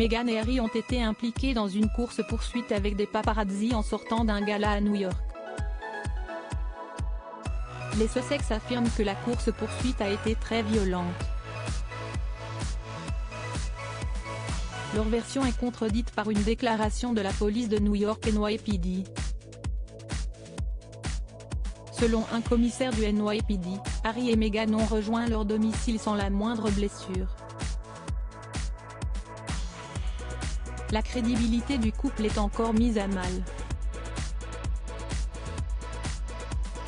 Meghan et Harry ont été impliqués dans une course-poursuite avec des paparazzi en sortant d'un gala à New York. Les Sussex affirment que la course-poursuite a été très violente. Leur version est contredite par une déclaration de la police de New York NYPD. Selon un commissaire du NYPD, Harry et Meghan ont rejoint leur domicile sans la moindre blessure. La crédibilité du couple est encore mise à mal.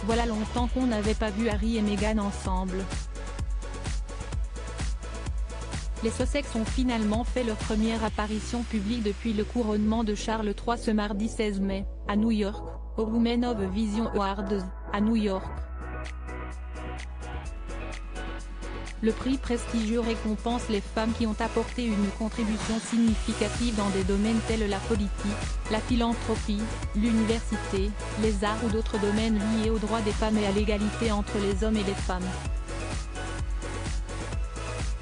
Voilà longtemps qu'on n'avait pas vu Harry et Meghan ensemble. Les Sussex ont finalement fait leur première apparition publique depuis le couronnement de Charles III ce mardi 16 mai, à New York, aux Women of Vision Awards, à New York. Le prix prestigieux récompense les femmes qui ont apporté une contribution significative dans des domaines tels la politique, la philanthropie, l'université, les arts ou d'autres domaines liés aux droits des femmes et à l'égalité entre les hommes et les femmes.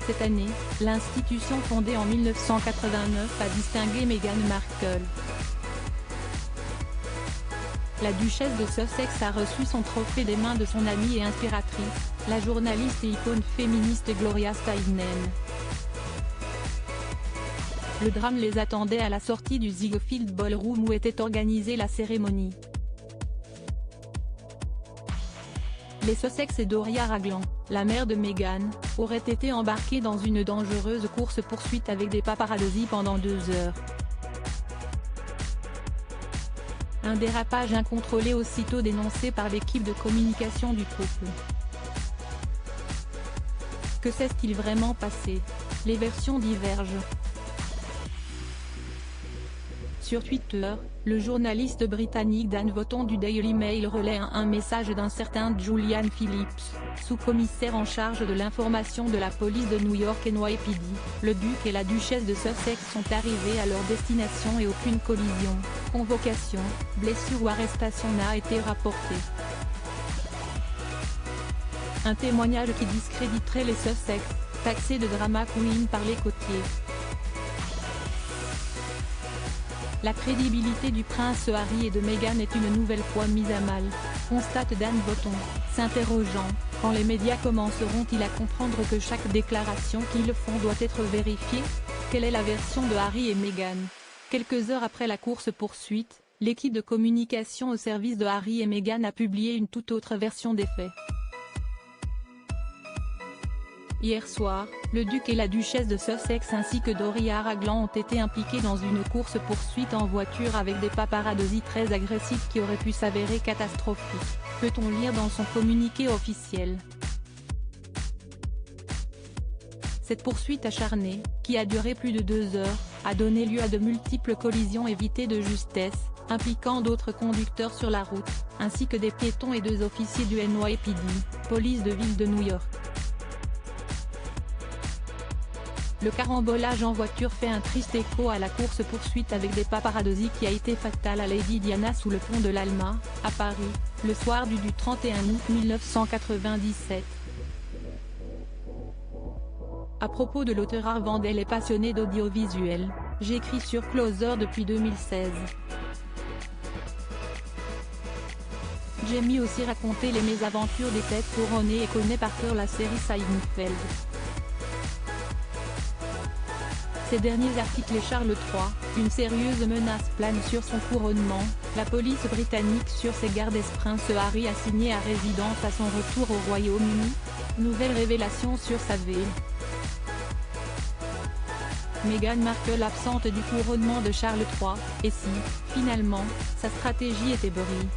Cette année, l'institution fondée en 1989 a distingué Meghan Markle. La duchesse de Sussex a reçu son trophée des mains de son amie et inspiratrice, la journaliste et icône féministe Gloria Steinem. Le drame les attendait à la sortie du Ziegfeld Ballroom où était organisée la cérémonie. Les Sussex et Doria Ragland, la mère de Meghan, auraient été embarqués dans une dangereuse course-poursuite avec des paparazzi pendant 2 heures. Un dérapage incontrôlé aussitôt dénoncé par l'équipe de communication du couple. Que s'est-il vraiment passé? Les versions divergent. Sur Twitter, le journaliste britannique Dan Wootton du Daily Mail relaie un message d'un certain Julian Phillips, sous-commissaire en charge de l'information de la police de New York NYPD. Le duc et la duchesse de Sussex sont arrivés à leur destination et aucune collision, convocation, blessure ou arrestation n'a été rapportée. Un témoignage qui discréditerait les Sussex, taxés de drama queen par les côtiers. La crédibilité du prince Harry et de Meghan est une nouvelle fois mise à mal, constate Dan Wootton, s'interrogeant, quand les médias commenceront-ils à comprendre que chaque déclaration qu'ils font doit être vérifiée? Quelle est la version de Harry et Meghan? Quelques heures après la course-poursuite, l'équipe de communication au service de Harry et Meghan a publié une toute autre version des faits. Hier soir, le duc et la duchesse de Sussex ainsi que Doria Ragland ont été impliqués dans une course-poursuite en voiture avec des paparazzi très agressifs qui auraient pu s'avérer catastrophiques, peut-on lire dans son communiqué officiel. Cette poursuite acharnée, qui a duré plus de 2 heures, a donné lieu à de multiples collisions évitées de justesse, impliquant d'autres conducteurs sur la route, ainsi que des piétons et 2 officiers du NYPD, police de ville de New York. Le carambolage en voiture fait un triste écho à la course-poursuite avec des paparazzi qui a été fatale à Lady Diana sous le pont de l'Alma, à Paris, le soir du 31 août 1997. À propos de l'auteur Arvandel et passionné d'audiovisuel, j'écris sur Closer depuis 2016. J'aime aussi raconter les mésaventures des têtes couronnées et connais par cœur la série Seinfeld. Ces derniers articles et Charles III, une sérieuse menace plane sur son couronnement, la police britannique sur ses gardes Prince Harry assigné à résidence à son retour au Royaume-Uni, nouvelle révélation sur sa ville. Meghan Markle absente du couronnement de Charles III, et si, finalement, sa stratégie était brie?